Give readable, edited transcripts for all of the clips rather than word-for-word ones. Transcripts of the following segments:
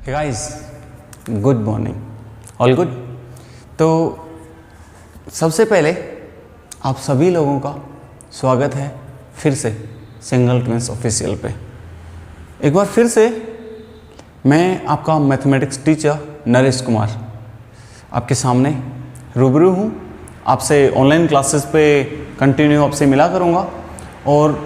हे guys, good morning, all good. तो सबसे पहले आप सभी लोगों का स्वागत है फिर से सिंगल ट्विंस ऑफिशियल पे। एक बार फिर से मैं आपका मैथमेटिक्स टीचर नरेश कुमार आपके सामने रूबरू हूँ। आपसे ऑनलाइन क्लासेस पे कंटिन्यू आपसे मिला करूँगा और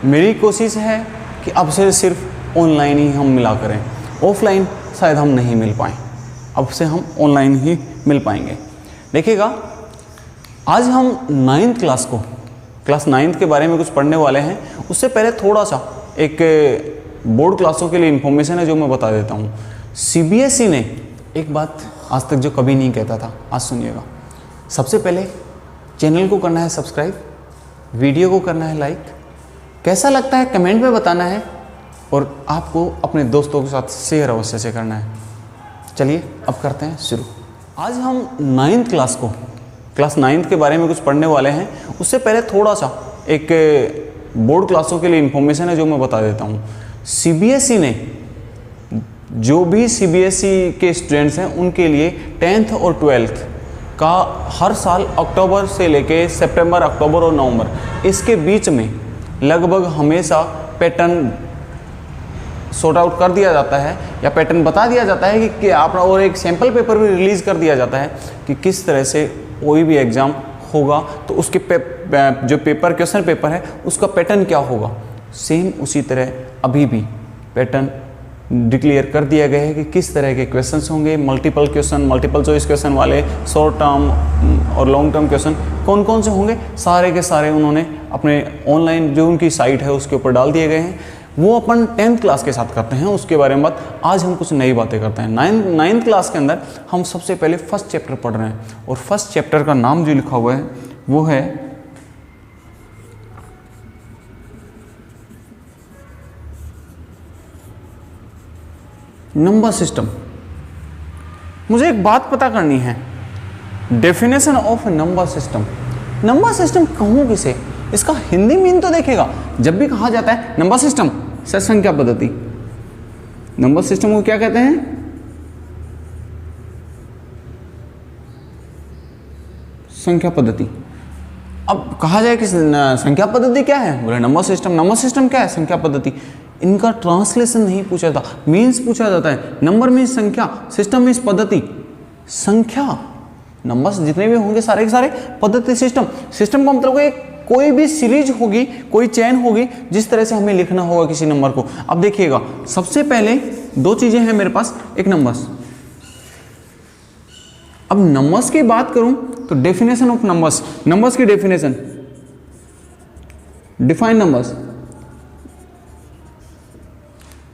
मेरी कोशिश है कि आपसे सिर्फ ऑनलाइन ही हम मिला करें, ऑफलाइन शायद हम नहीं मिल पाएँ। अब से हम ऑनलाइन ही मिल पाएंगे। देखिएगा, आज हम 9th क्लास को क्लास 9th के बारे में कुछ पढ़ने वाले हैं। उससे पहले थोड़ा सा एक बोर्ड क्लासों के लिए इन्फॉर्मेशन है जो मैं बता देता हूँ। CBSE ने एक बात आज तक जो कभी नहीं कहता था, आज सुनिएगा। सबसे पहले चैनल को करना है सब्सक्राइब, वीडियो को करना है लाइक, कैसा लगता है कमेंट में बताना है और आपको अपने दोस्तों के साथ शेयर अवश्य से करना है। चलिए अब करते हैं शुरू। आज हम 9th क्लास को क्लास 9th के बारे में कुछ पढ़ने वाले हैं। उससे पहले थोड़ा सा एक बोर्ड क्लासों के लिए इन्फॉर्मेशन है जो मैं बता देता हूँ। CBSE ने जो भी CBSE के स्टूडेंट्स हैं उनके लिए 10th और 12th का हर साल अक्टूबर से लेके सितंबर, अक्टूबर और नवंबर इसके बीच में लगभग हमेशा पैटर्न सॉर्ट आउट कर दिया जाता है या पैटर्न बता दिया जाता है कि आप, और एक सैम्पल पेपर भी रिलीज़ कर दिया जाता है कि किस तरह से कोई भी एग्ज़ाम होगा तो उसके जो क्वेश्चन पेपर है उसका पैटर्न क्या होगा। सेम उसी तरह अभी भी पैटर्न डिक्लेयर कर दिया गया है कि किस तरह के क्वेश्चंस होंगे। Multiple question, multiple choice question वाले, शॉर्ट टर्म और लॉन्ग टर्म क्वेश्चन कौन कौन से होंगे, सारे के सारे उन्होंने अपने ऑनलाइन जो उनकी साइट है उसके ऊपर डाल दिए गए हैं। वो अपन 10th क्लास के साथ करते हैं, उसके बारे में बात। आज हम कुछ नई बातें करते हैं। 9th क्लास के अंदर हम सबसे पहले फर्स्ट चैप्टर पढ़ रहे हैं और फर्स्ट चैप्टर का नाम जो लिखा हुआ है वो है नंबर सिस्टम। मुझे एक बात पता करनी है, definition of number system. Number system कहूँ किसे, इसका हिंदी मीन तो देखेगा। जब भी कहा जाता है नंबर सिस्टम से संख्या पद्धति, नंबर सिस्टम को क्या कहते हैं? संख्या पद्धति। अब कहा जाए कि संख्या पद्धति क्या है, बोले नंबर सिस्टम। नंबर सिस्टम क्या है, संख्या पद्धति। इनका ट्रांसलेशन नहीं पूछा जाता, मीन्स पूछा जाता है। नंबर मीन्स संख्या, सिस्टम मीन्स पद्धति। संख्या, नंबर्स जितने भी होंगे सारे के सारे, पद्धति सिस्टम। सिस्टम का मतलब एक कोई भी सीरीज होगी, कोई चेन होगी जिस तरह से हमें लिखना होगा किसी नंबर को। अब देखिएगा, सबसे पहले दो चीजें हैं मेरे पास, एक नंबर्स। अब नंबर्स की बात करूं तो डेफिनेशन ऑफ नंबर्स, नंबर्स की definition, define numbers.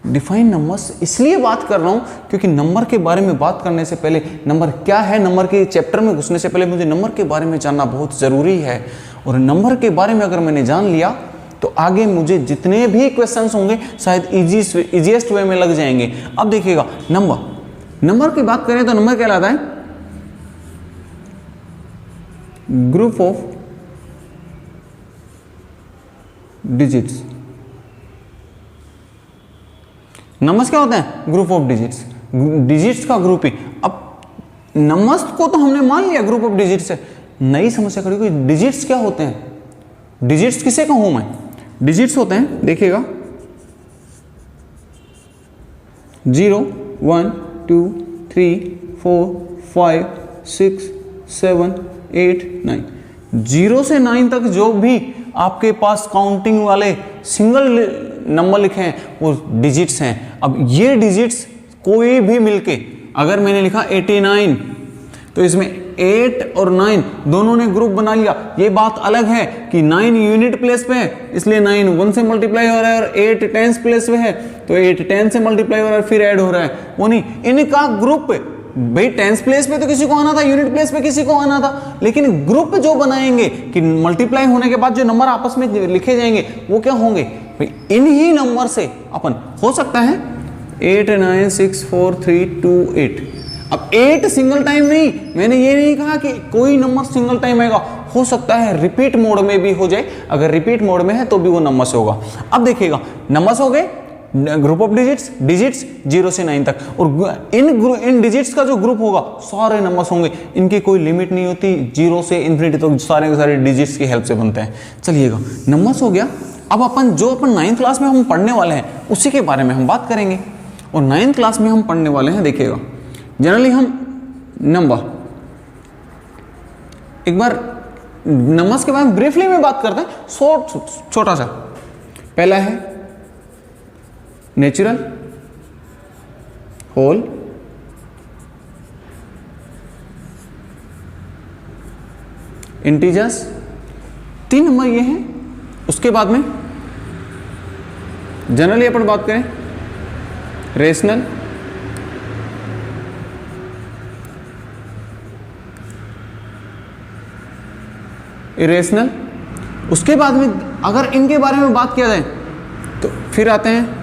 Define numbers इसलिए बात कर रहा हूं क्योंकि नंबर के बारे में बात करने से पहले, नंबर क्या है, नंबर के चैप्टर में घुसने से पहले मुझे नंबर के बारे में जानना बहुत जरूरी है। और नंबर के बारे में अगर मैंने जान लिया तो आगे मुझे जितने भी क्वेश्चंस होंगे शायद इजीएस्ट वे में लग जाएंगे। अब देखिएगा, नंबर की बात करें तो नंबर कहलाता है ग्रुप ऑफ डिजिट्स। नंबर्स क्या होते हैं? ग्रुप ऑफ डिजिट्स, डिजिट्स का ग्रुप ही। अब नंबर्स को तो हमने मान लिया ग्रुप ऑफ डिजिट्स है। नई समस्या खड़ी हुई, डिजिट्स क्या होते हैं? डिजिट्स किसे कहूं मैं? डिजिट्स होते हैं, देखिएगा, 0, 1, 2, 3, 4, 5, 6, 7, 8, 9। 0 से 9 तक जो भी आपके पास काउंटिंग वाले सिंगल नंबर लिखे हैं वो डिजिट्स हैं। अब ये डिजिट्स कोई भी मिलके, अगर मैंने लिखा 89 तो इसमें 8 और 9 दोनों ने ग्रुप बना लिया। ये बात अलग है कि 9 यूनिट प्लेस पे है इसलिए 9 1 से मल्टीप्लाई हो रहा है और 8 टेंस प्लेस पे है तो 8 10 से मल्टीप्लाई हो रहा है फिर ऐड हो रहा है। वो नहीं, इनका ग्रुप भाई टेंस प्लेस पे तो किसी को आना था, यूनिट प्लेस पे किसी को आना था, लेकिन ग्रुप जो बनाएंगे कि मल्टीप्लाई होने के बाद जो नंबर आपस में लिखे जाएंगे वो क्या होंगे भाई, इन ही नंबर से अपन हो सकता है 8 9 6 4 3 2 8। अब 8 सिंगल टाइम नहीं, मैंने ये नहीं कहा कि कोई नंबर सिंगल टाइम आएगा, हो सकता है रिपीट मोड में भी हो जाए। अगर रिपीट मोड में है तो भी वो नंबर से होगा। अब देखिएगा, नंबर्स हो गए ग्रुप ऑफ डिजिट्स 0 से 9 तक, और इन डिजिट्स का जो ग्रुप होगा सारे नंबर्स होंगे, इनकी कोई लिमिट नहीं होती, 0 से इन्फिनिटी तक सारे के सारे डिजिट्स की हेल्प से बनते हैं। चलिएगा, नंबर्स हो गया। अब अपन 9th क्लास में हम पढ़ने वाले हैं उसी के बारे में हम बात करेंगे। और 9th क्लास में हम पढ़ने वाले हैं, देखिएगा जनरली हम नंबर, एक बार नंबर्स के बारे में ब्रीफली में बात करते हैं, छोटा सा। पहला है नेचुरल, होल, इंटीजर्स, 3 नंबर ये हैं। उसके बाद में जनरली अपन बात करें रेशनल, इरेशनल। उसके बाद में अगर इनके बारे में बात किया जाए तो फिर आते हैं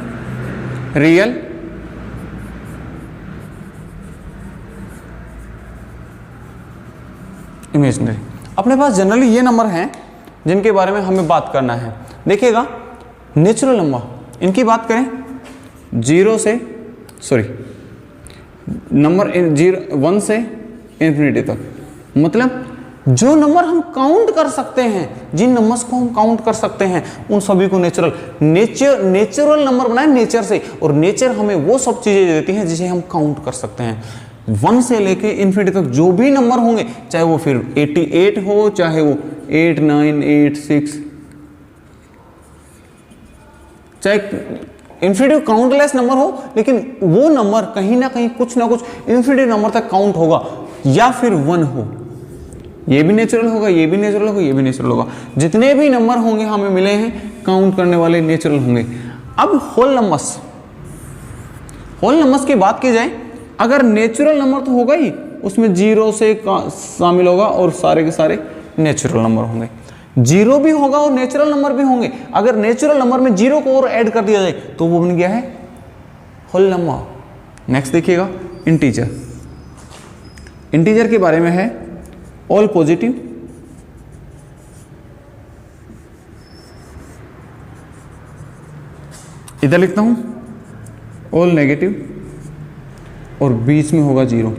रियल, इमेजिनरी। अपने पास जनरली ये नंबर हैं जिनके बारे में हमें बात करना है। देखिएगा, नेचुरल नंबर, इनकी बात करें 1 से इन्फिनिटी तक, मतलब जो नंबर हम काउंट कर सकते हैं, जिन नंबर्स को हम काउंट कर सकते हैं उन सभी को नेचुरल नंबर बनाए नेचर से। और नेचर हमें वो सब चीजें देती हैं जिसे हम काउंट कर सकते हैं। 1 से लेके इन्फिनिटी तक जो भी नंबर होंगे, चाहे वो फिर 88 हो, चाहे वो 8, 9, 8, 6, चाहे इन्फिनिटी काउंटलेस नंबर हो, लेकिन वो नंबर कहीं ना कहीं कुछ ना कुछ इन्फिनिटी नंबर तक काउंट होगा, या फिर 1 हो। ये भी नेचुरल होगा, ये भी नेचुरल होगा, ये भी नेचुरल होगा। जितने भी नंबर होंगे हमें मिले हैं काउंट करने वाले नेचुरल होंगे। अब होल नंबर्स की बात की जाए, अगर नेचुरल नंबर तो होगा ही, उसमें 0 से शामिल होगा और सारे के सारे नेचुरल नंबर होंगे। 0 भी होगा और नेचुरल नंबर भी होंगे। अगर नेचुरल नंबर में 0 को और ऐड कर दिया जाए तो वो बन गया है होल नंबर। नेक्स्ट देखिएगा इंटीजर। इंटीजर के बारे में है ऑल पॉजिटिव, इधर लिखता हूं ऑल नेगेटिव, और बीच में होगा 0।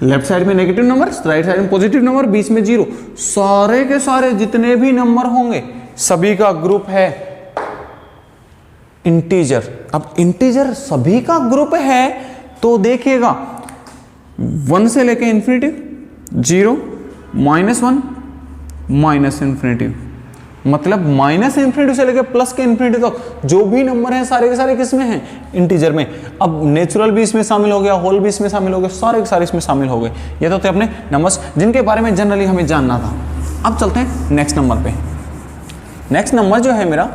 लेफ्ट साइड में नेगेटिव नंबर, राइट साइड में पॉजिटिव नंबर, बीच में 0। सारे के सारे जितने भी नंबर होंगे सभी का ग्रुप है इंटीजर। अब इंटीजर सभी का ग्रुप है तो देखिएगा 1 से लेके इन्फिनिटी, 0, -1, माइनस इन्फिनिटी, मतलब माइनस इन्फिनिटी से लेकर प्लस के इन्फिनिटी तक जो भी नंबर हैं सारे के सारे किसमें हैं, इंटीजर में। अब नेचुरल भी इसमें शामिल हो गया, होल भी इसमें शामिल हो गया, सारे के सारे इसमें शामिल हो गए। ये तो थे अपने नंबर्स जिनके बारे में जनरली हमें जानना था। अब चलते हैं नेक्स्ट नंबर पे। नेक्स्ट नंबर जो है मेरा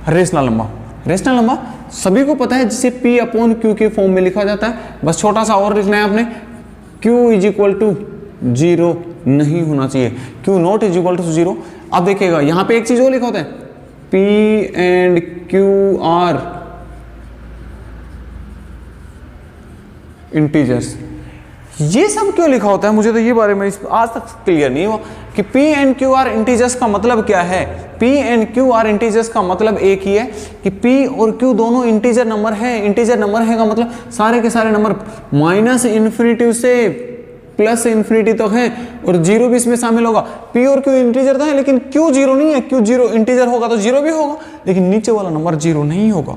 रेशनल नंबर। रेशनल नंबर सभी को पता है, जिसे P/Q के फॉर्म में लिखा जाता है। बस छोटा सा और लिखना है आपने, Q = 0 नहीं होना चाहिए, Q ≠ 0। अब देखिएगा यहां पे एक चीज और लिखा होता है, P&Q आर इंटीजर्स। ये सब क्यों लिखा होता है, मुझे तो ये बारे में आज तक क्लियर नहीं हुआ कि P&Q आर इंटीजर्स का मतलब क्या है। P&Q आर इंटीजर्स का मतलब एक ही है कि P और Q दोनों इंटीजर नंबर है। इंटीजर नंबर है का मतलब सारे के सारे नंबर -∞ से +∞ तक है, और 0 भी इसमें शामिल होगा। P और Q इंटीजर तो है, लेकिन Q 0 नहीं है। Q 0 इंटीजर होगा तो 0 भी होगा, लेकिन नीचे वाला नंबर 0 नहीं होगा।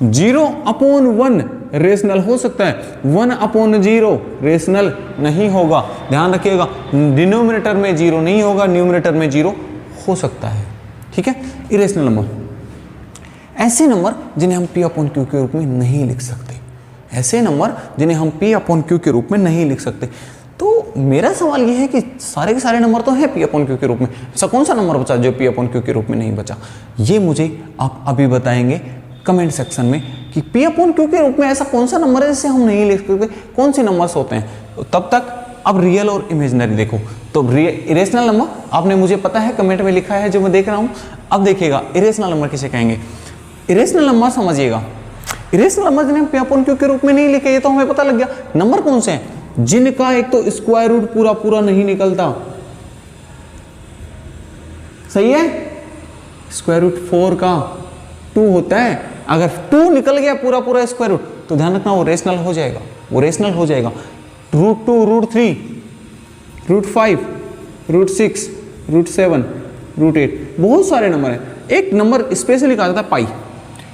0/1 रेशनल हो सकता है, 1/0 रेशनल नहीं होगा। ध्यान रखिएगा, डिनोमिनेटर में 0 नहीं होगा, न्यूमरेटर में 0 हो सकता है। ठीक है। इरेशनल नंबर ऐसे नंबर जिन्हें हम P/Q के रूप में नहीं लिख सकते, ऐसे नंबर जिन्हें हम P/Q के रूप में नहीं लिख सकते। तो मेरा सवाल यह है कि सारे के सारे नंबर तो हैं P/Q के रूप में, ऐसा कौन सा नंबर बचा जो P/Q के रूप में नहीं बचा? ये मुझे आप अभी बताएंगे कमेंट सेक्शन में कि P/Q के रूप में ऐसा कौन सा नंबर है जिसे हम नहीं लिख सकते, कौन से नंबर्स होते हैं। तो तब तक अब रियल और इमेजिनरी देखो। तो इरेशनल नंबर आपने मुझे पता है कमेंट में लिखा है जो मैं देख रहा हूँ। अब देखिएगा इरेशनल नंबर किसे कहेंगे। इरेशनल नंबर समझिएगा, इरेशनल नंबर जिन्हें P/Q के रूप में नहीं लिखे, ये तो हमें पता लग गया। नंबर कौन से हैं जिनका एक तो स्क्वायर रूट पूरा पूरा नहीं निकलता, सही है। स्क्वायर रूट 4 का 2 होता है, अगर 2 निकल गया पूरा पूरा स्क्वायर रूट तो ध्यान रखना वो रेशनल हो जाएगा, वो रेशनल हो जाएगा। √2, √3, √5, √6, √7, √8, बहुत सारे नंबर हैं। एक नंबर स्पेशली कहा जाता है पाई,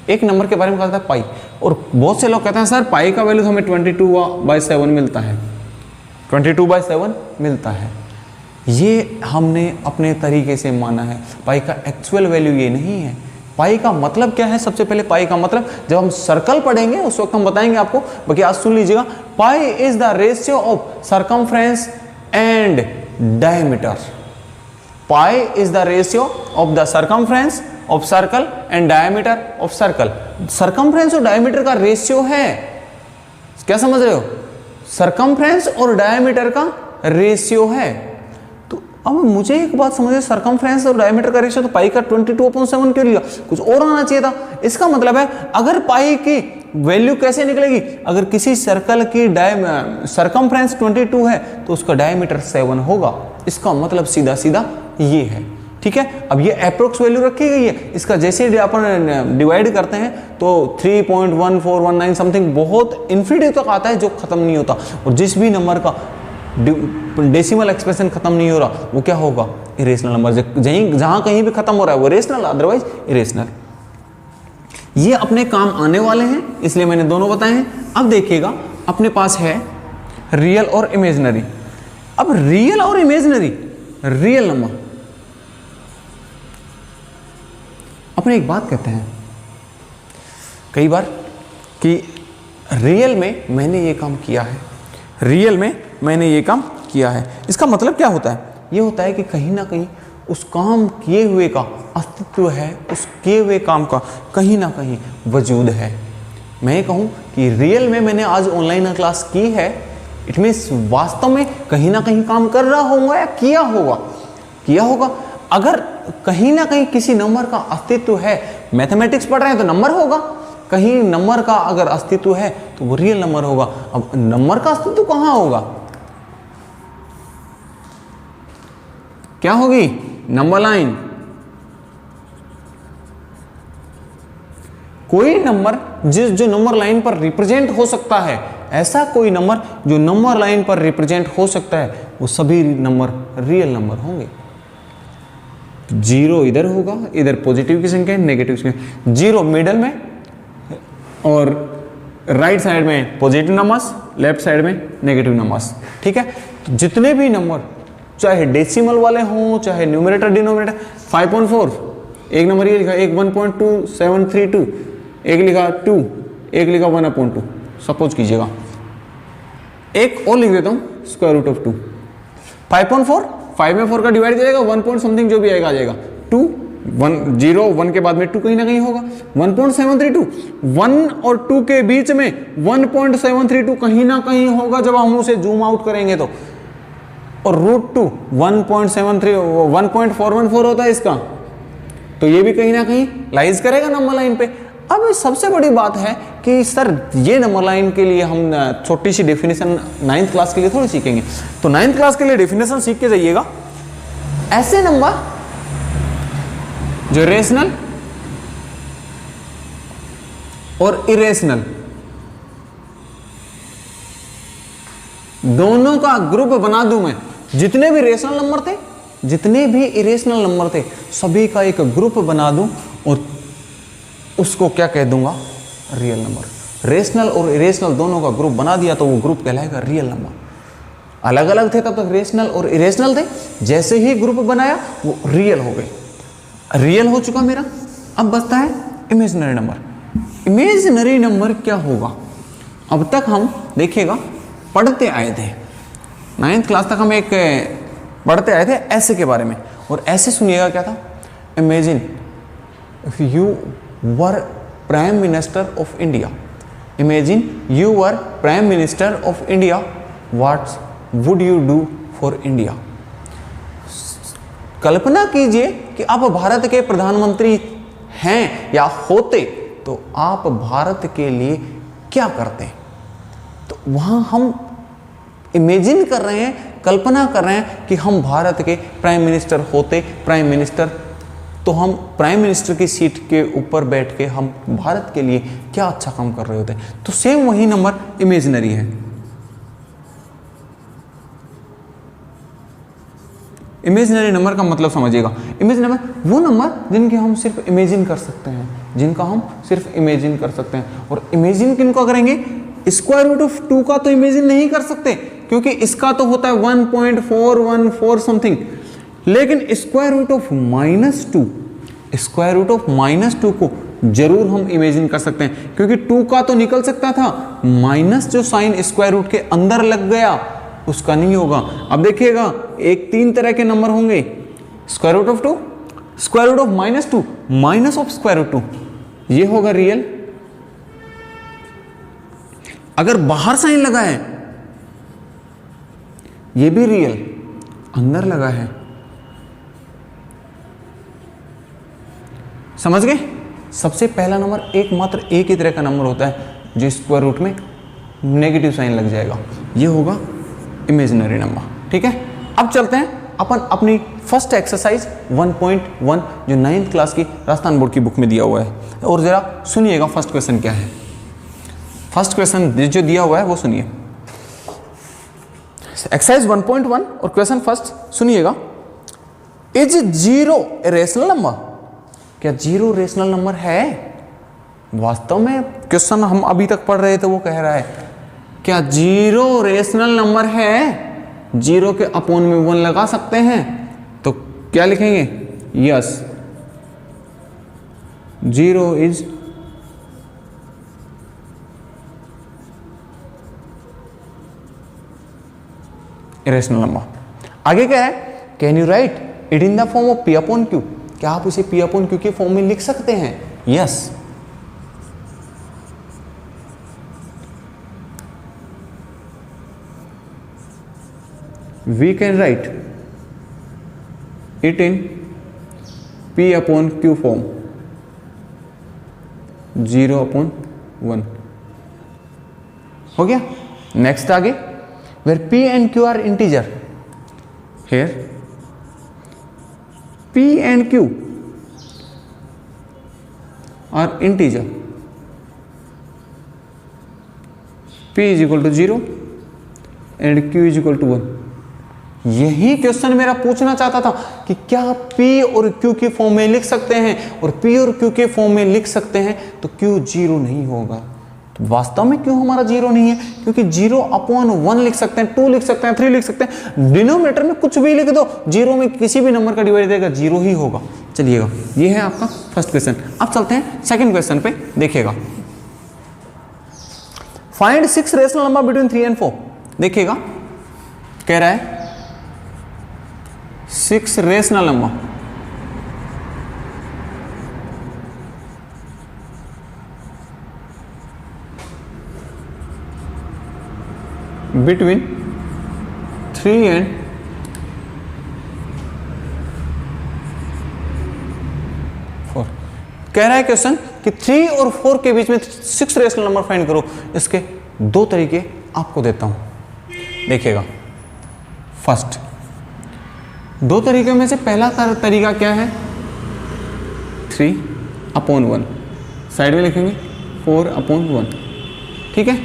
एक नंबर के बारे में कहा जाता है पाई। और बहुत से लोग कहते हैं सर पाई का वैल्यू हमें 22/7 मिलता है, 22/7 मिलता है। ये हमने अपने तरीके से माना है, पाई का एक्चुअल वैल्यू ये नहीं है। पाई का मतलब क्या है? सबसे पहले पाई का मतलब जब हम सर्कल पढ़ेंगे उस वक्त हम बताएंगे आपको, बाकी आज सुन लीजिएगा। Pi is the ratio of circumference and diameter. Pi is the ratio of the circumference of circle and diameter of circle. Circumference और डायमीटर का रेशियो है, क्या समझ रहे हो? सरकमफ्रेंस और डायमीटर का रेशियो है। तो अब मुझे एक बात समझिए, सरकमफ्रेंस और डायमीटर का रेशियो तो पाई का 22/7 क्यों लिया? कुछ और आना चाहिए था। इसका मतलब है अगर पाई की वैल्यू कैसे निकलेगी, अगर किसी सर्कल की सरकमफ्रेंस 22 है तो उसका डायमीटर 7 होगा। इसका मतलब सीधा सीधा ये है, ठीक है। अब ये अप्रोक्स वैल्यू रखी गई है, इसका जैसे अपन डिवाइड करते हैं तो 3.1419 समथिंग बहुत इन्फिनिटी तक आता है जो खत्म नहीं होता। और जिस भी नंबर का डेसिमल एक्सप्रेशन खत्म नहीं हो रहा वो क्या होगा? Irrational number. जहां कहीं भी खत्म हो रहा है वो रेशनल, अदरवाइज इरेशनल। ये अपने काम आने वाले हैं इसलिए मैंने दोनों बताए हैं। अब देखिएगा अपने पास है रियल और इमेजिनरी। अब रियल और इमेजिनरी, रियल नंबर अपने एक बात कहते हैं कई बार कि रियल में मैंने ये काम किया है, रियल में मैंने ये काम किया है। इसका मतलब क्या होता है? ये होता है कि कहीं ना कहीं उस काम किए हुए का अस्तित्व है, उस किए हुए काम का कहीं ना कहीं वजूद है। मैं ये कहूँ कि रियल में मैंने आज ऑनलाइन क्लास की है, इट मीन्स वास्तव में कहीं ना कहीं काम कर रहा होगा या किया होगा। अगर कहीं ना कहीं किसी नंबर का अस्तित्व है, मैथमेटिक्स पढ़ रहे हैं तो नंबर होगा, कहीं नंबर का अगर अस्तित्व है तो वो रियल नंबर होगा। अब नंबर का अस्तित्व कहां होगा? क्या होगी? Number line. कोई नंबर जो नंबर लाइन पर रिप्रेजेंट हो सकता है, ऐसा कोई नंबर जो नंबर लाइन पर रिप्रेजेंट हो सकता है, वो सभी नंबर रियल नंबर होंगे। 0 इधर होगा, इधर पॉजिटिव की संख्या है, नेगेटिव की संख्या। 0 मिडल में और राइट साइड में पॉजिटिव नंबर्स, लेफ्ट साइड में नेगेटिव नंबर्स, ठीक है। तो जितने भी नंबर चाहे डेसिमल वाले हों चाहे न्यूमरेटर डिनोमिनेटर, 5.4 एक नंबर ये लिखा, एक 1.2732, एक लिखा 2, एक लिखा 1/2, सपोज कीजिएगा। एक और लिख देता हूँ, स्क्वायर रूट ऑफ 2। 5.4, 5 में 4 का डिवाइड जाएगा, 1 पॉइंट समथिंग जो भी आएगा आ जाएगा। 2, 1, 0, 1 के बाद में 2 कहीं ना कहीं होगा। 1.732, 1 और 2 के बीच में 1.732 कहीं ना कहीं होगा जब हम उसे जूम आउट करेंगे तो। और √2 1.414 होता है इसका, तो ये भी कहीं ना कहीं लाइज करेगा नंबर लाइन पे। अब सबसे बड़ी बात है कि सर ये नंबर लाइन के लिए हम छोटी सी डेफिनेशन 9th क्लास के लिए थोड़ी सीखेंगे, तो 9th क्लास के लिए डेफिनेशन सीख के जाइएगा। ऐसे नंबर जो रेशनल और इरेशनल दोनों का ग्रुप बना दूं मैं। जितने भी रेशनल नंबर थे, जितने भी इरेशनल नंबर थे, सभी का एक ग्रुप बना दूं और उसको क्या कह दूंगा? Real number. रेशनल और इरेशनल दोनों का ग्रुप बना दिया तो वो ग्रुप कहलाएगा रियल नंबर। अलग अलग थे तब तक रेशनल और इरेशनल थे, जैसे ही ग्रुप बनाया वो रियल हो गए। रियल हो चुका मेरा, अब बचता है इमेजिनरी नंबर। इमेजिनरी नंबर क्या होगा? अब तक हम देखिएगा पढ़ते आए थे, 9th क्लास तक हम एक पढ़ते आए थे ऐसे के बारे में। और ऐसे सुनिएगा क्या था? Imagine if you were prime minister of India, imagine you were prime minister of India, what would you do for India. कल्पना कीजिए कि आप भारत के प्रधानमंत्री हैं या होते तो आप भारत के लिए क्या करते। तो वहां हम इमेजिन कर रहे हैं, कल्पना कर रहे हैं कि हम भारत के प्राइम मिनिस्टर होते, प्राइम मिनिस्टर तो हम प्राइम मिनिस्टर की सीट के ऊपर बैठ के हम भारत के लिए क्या अच्छा काम कर रहे होते हैं। तो सेम वही नंबर इमेजिनरी है। इमेजिनरी नंबर का मतलब समझिएगा, इमेजिनरी नंबर वो नंबर जिनके हम सिर्फ इमेजिन कर सकते हैं, जिनका हम सिर्फ इमेजिन कर सकते हैं। और इमेजिन किनको करेंगे? स्क्वायर रूट ऑफ 2 का तो इमेजिन नहीं कर सकते, क्योंकि इसका तो होता है 1.414 समथिंग, लेकिन square root of -2, square root of -2 को जरूर हम इमेजिन कर सकते हैं, क्योंकि 2 का तो निकल सकता था, माइनस जो साइन स्क्वायर रूट के अंदर लग गया उसका नहीं होगा। अब देखिएगा, एक 3 तरह के नंबर होंगे, square root of 2, square root of -2, minus of square root 2, ये होगा रियल। अगर बाहर साइन लगा है ये भी रियल, अंदर लगा है, समझ गए? सबसे पहला नंबर एकमात्र एक ही तरह का नंबर होता है जो स्क्वायर रूट में नेगेटिव साइन लग जाएगा, ये होगा इमेजिनरी नंबर। ठीक है, अब चलते हैं अपन अपनी फर्स्ट एक्सरसाइज 1.1 जो 9th क्लास की राजस्थान बोर्ड की बुक में दिया हुआ है, और जरा सुनिएगा फर्स्ट क्वेश्चन क्या है। फर्स्ट क्वेश्चन जो दिया हुआ है वो सुनिए, एक्सरसाइज 1.1 और क्वेश्चन फर्स्ट सुनिएगा। Is 0 a rational number? क्या 0 रेशनल नंबर है? वास्तव में क्वेश्चन हम अभी तक पढ़ रहे थे वो कह रहा है क्या 0 रेशनल नंबर है? 0 के अपोन में 1 लगा सकते हैं, तो क्या लिखेंगे? Yes, 0 is rational number. आगे क्या है? Can you right it in the form of P upon Q? क्या आप इसे P अपॉन Q के फॉर्म में लिख सकते हैं? Yes, we can write it in P upon Q form, 0 upon 1 हो गया। नेक्स्ट आगे, where P and Q are integer, here P and Q are integer, P is equal to 0 and Q is equal to 1। यही question मेरा पूछना चाहता था कि क्या P और Q के फॉर्म में लिख सकते हैं, और P और Q के फॉर्म में लिख सकते हैं तो Q 0 नहीं होगा। तो वास्तव में क्यों हमारा 0 नहीं है? क्योंकि 0 अपॉन 1 लिख सकते हैं, 2 लिख सकते हैं, 3 लिख सकते हैं, डिनोमिनेटर में कुछ भी लिख दो, 0 में किसी भी नंबर का डिवाइड देगा 0 ही होगा। चलिएगा, ये है आपका फर्स्ट क्वेश्चन। अब चलते हैं सेकंड क्वेश्चन पे, देखिएगा। Find 6 rational number between 3 and 4। देखिएगा, कह रहा है 6 रेशनल नंबर बिटवीन 3 and 4। कह रहा है क्वेश्चन कि 3 और 4 के बीच में 6 रेशनल नंबर फाइंड करो। इसके 2 तरीके आपको देता हूं, देखिएगा। फर्स्ट, 2 तरीके में से पहला तरीका क्या है? 3 अपॉन 1, साइड में लिखेंगे 4 अपॉन 1। ठीक है,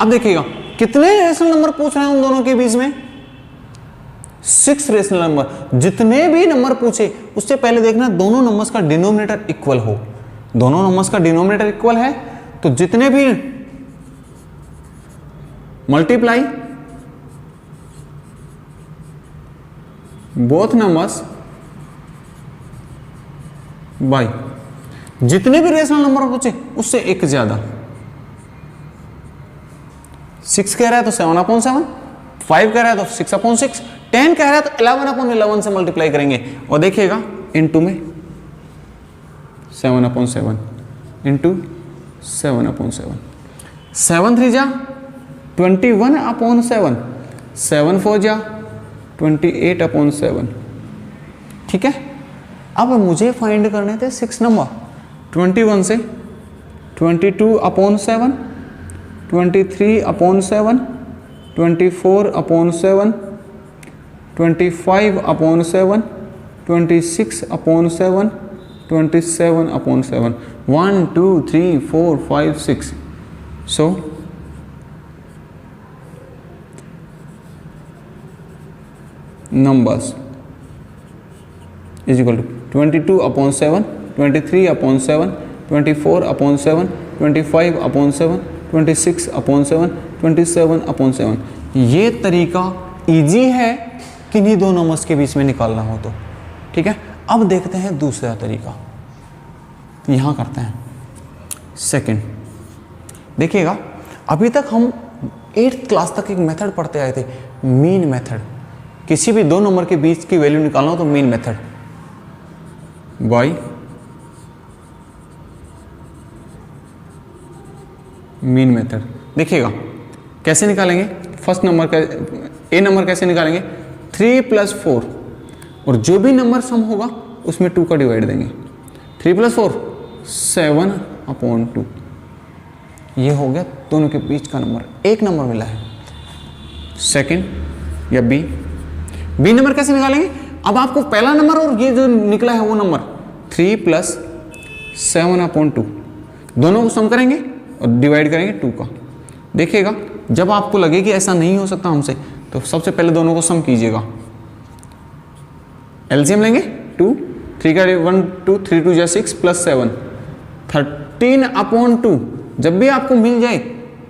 अब देखिएगा कितने रेशनल नंबर पूछ रहे हैं उन दोनों के बीच में? 6 रेशनल नंबर। जितने भी नंबर पूछे उससे पहले देखना दोनों नंबर्स का डिनोमिनेटर इक्वल हो। दोनों नंबर्स का डिनोमिनेटर इक्वल है तो जितने भी मल्टीप्लाई बोथ नंबर्स बाय जितने भी रेशनल नंबर पूछे उससे एक ज्यादा। 6 कह रहा है तो 7 अपॉन 7, 5 कह रहा है तो 6 अपॉन 6, 10 कह रहा है तो 11 अपॉन 11 से मल्टीप्लाई करेंगे। और देखिएगा इनटू में 7 अपॉन 7 इंटू 7 अपॉन 7, 7 3 जा 21 अपॉन 7, 7 4 जा 28 अपॉन 7। ठीक है, अब मुझे फाइंड करने थे 6 नंबर। 21 से 22 upon 7, 23 upon 7, 24 upon 7, 25 upon 7, 26 upon 7, 27/7. 1 2 3 4 5 6. So numbers is equal to 22/7, 23/7, 24/7, 25/7, 26/7, 27/7. ये तरीका इजी है किन्हीं दो नंबर्स के बीच में निकालना हो तो। ठीक है, अब देखते हैं दूसरा तरीका, यहां करते हैं सेकंड। देखिएगा, अभी तक हम 8th क्लास तक एक मेथड पढ़ते आए थे, मीन मेथड। किसी भी दो नंबर के बीच की वैल्यू निकालना हो तो mean method, by mean method. देखिएगा कैसे निकालेंगे। फर्स्ट नंबर का ए नंबर कैसे निकालेंगे, 3 + 4, और जो भी नंबर सम होगा उसमें 2 का डिवाइड देंगे। 3 + 4 7/2। ये हो गया दोनों के बीच का नंबर, एक नंबर मिला है। सेकंड या बी नंबर कैसे निकालेंगे। अब आपको पहला नंबर और ये जो निकला है वो नंबर 3 + 7/2, दोनों को सम करेंगे और डिवाइड करेंगे 2 का। देखिएगा जब आपको लगे कि ऐसा नहीं हो सकता हमसे, तो सबसे पहले दोनों को सम कीजिएगा। एलसीएम लेंगे 2, 3 का 1 2, 3 2 जा 6 + 7 13/2। जब भी आपको मिल जाए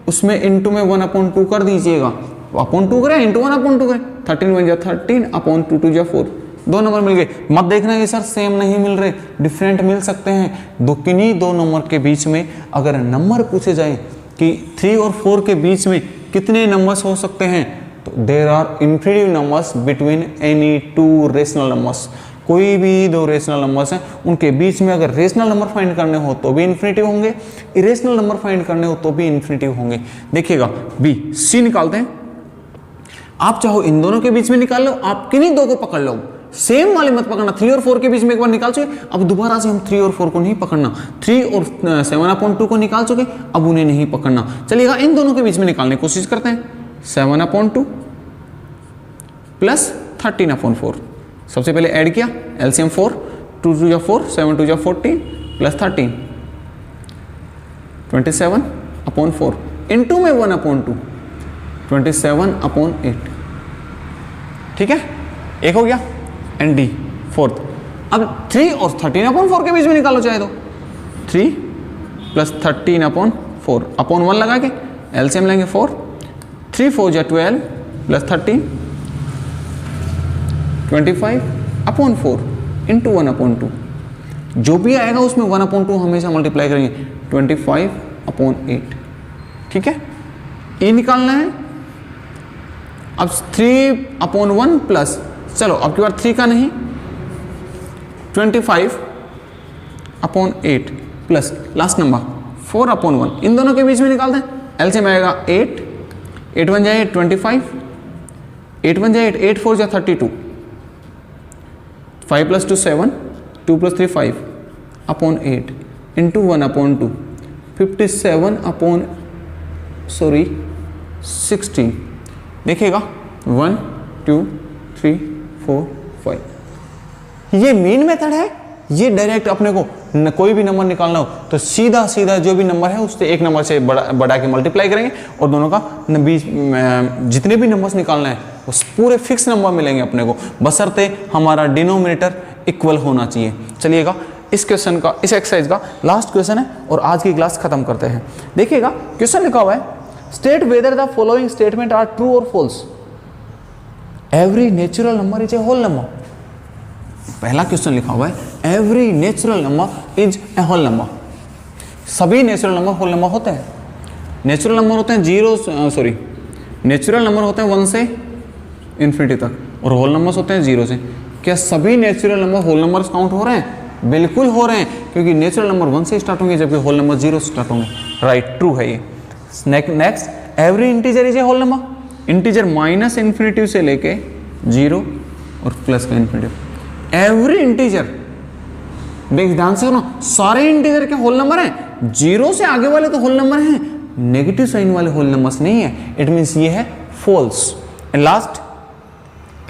उसमें इनटू में 1/2 कर दीजिएगा। अपॉन 2 करें इंटू 1/2 करें, 13 1 जा 13/2, 2 जा 4। दो नंबर मिल गए। मत देखना कि सर सेम नहीं मिल रहे, डिफरेंट मिल सकते हैं। किन्हीं दो नंबर के बीच में अगर नंबर पूछे जाए कि 3 और 4 के बीच में कितने नंबर्स हो सकते हैं, तो there are infinitive numbers between any 2 rational numbers. कोई भी दो रेशनल नंबर्स हैं, उनके बीच में अगर रेशनल नंबर फाइंड करने हो तो भी इन्फिनिटिव होंगे, इरेशनल नंबर फाइंड करने हो तो भी इन्फिनिटिव होंगे। देखिएगा बी सी निकालते हैं। आप चाहो इन दोनों के बीच में निकाल लो, आप किन्हीं दो को पकड़ लो, सेम वाले मत पकड़ना। 3 और 4 के बीच में एक बार निकाल चुके, अब दोबारा से हम 3 और 4 को नहीं पकड़ना। 3 और 7/2 को निकाल चुके, अब उन्हें नहीं पकड़ना। चलिएगा इन दोनों के बीच में निकालने की कोशिश करते हैं। 7/2 + 13/4। सबसे पहले ऐड किया, एलसीएम 4, 2 2 जा 4, 7 2 जा 14 + 13 27/4 इंटू में 1/2 27/8। ठीक है, एक हो गया। And D fourth. अब 3 और 13/4 के बीच में निकालो चाहे तो। 3 + 13/4 अपॉन 1 लगा के एलसीएम लेंगे 4, 3 4 जा 12 + 13 25/4 इंटू 1/2। जो भी आएगा उसमें 1/2 हमेशा मल्टीप्लाई करेंगे, 25/8। ठीक है, ये निकालना है। अब 3/1 प्लस, चलो अब की बार 3 का नहीं, 25/8 प्लस लास्ट नंबर 4/1। इन दोनों के बीच में निकालते हैं। एलसीएम आएगा 8, 8 1 जाए 25, 8 1 जाए 8 4 जा 32, 5 + 2 7, 2 + 3 5/8 इंटू 1/2 57/16। देखिएगा 1 2 3 4 5। ये मीन मेथड है। ये डायरेक्ट अपने को कोई भी नंबर निकालना हो तो सीधा सीधा जो भी नंबर है उससे एक नंबर से बढ़ा के मल्टीप्लाई करेंगे और दोनों का बीच जितने भी नंबर्स निकालना है उस पूरे फिक्स नंबर मिलेंगे अपने को, बशर्ते हमारा डिनोमिनेटर इक्वल होना चाहिए। चलिएगा इस क्वेश्चन का, इस एक्सरसाइज का लास्ट क्वेश्चन है और आज की क्लास खत्म करते हैं। देखिएगा क्वेश्चन लिखा हुआ है, state whether the following statement are true और false. Every natural number is a whole number. पहला क्वेश्चन लिखा हुआ है, every natural number is a whole number. सभी नेचुरल नंबर होल नंबर होते हैं। नेचुरल नंबर होते हैं नेचुरल नंबर होते हैं 1 से इन्फिनिटी तक और होल नंबर्स होते हैं 0 से। क्या सभी natural number whole numbers count हो रहे हैं? बिल्कुल हो रहे हैं, क्योंकि नेचुरल नंबर 1 से स्टार्ट होंगे जबकि होल नंबर 0 से स्टार्ट होंगे। राइट, ट्रू है ये। Next, every integer is a whole number. Integer minus infinity से लेके 0 और प्लस का इन्फिनिटी। एवरी इंटीजर, ध्यान से सुनो, सारे इंटीजर के होल नंबर हैं। 0 से आगे वाले तो होल नंबर हैं, नेगेटिव साइन वाले होल नंबर्स नहीं है। इट मींस ये है false. And last,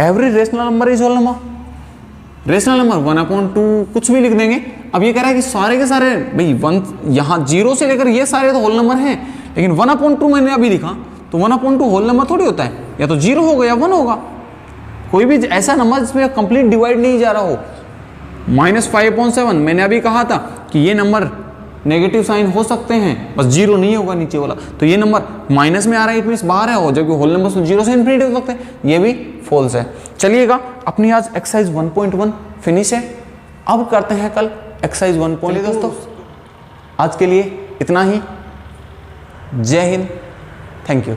every rational number is whole number. Rational number 1/2 कुछ भी लिख देंगे। अब ये कह रहा है कि सारे के सारे भाई 1 यहाँ 0 से लेकर ये सारे तो होल नंबर हैं, लेकिन 1/2 मैंने अभी लिखा तो 1/2 होल नंबर थोड़ी होता है, या तो 0 होगा या 1 होगा। कोई भी ऐसा नंबर जिसमें कंप्लीट डिवाइड नहीं जा रहा हो। -5/7 मैंने अभी कहा था कि ये नंबर नेगेटिव साइन हो सकते हैं, बस 0 नहीं होगा नीचे वाला। तो ये नंबर माइनस में आ रहा है, इट मीन्स बाहर है, और जबकि होल नंबर 0 से इन्फिनिटी हो सकते हैं, ये भी फॉल्स है। चलिएगा, अपनी आज एक्सरसाइज 1.1 फिनिश है। अब करते हैं कल एक्सरसाइज 1.2। दोस्तों आज के लिए इतना ही। जय हिंद, थैंक यू।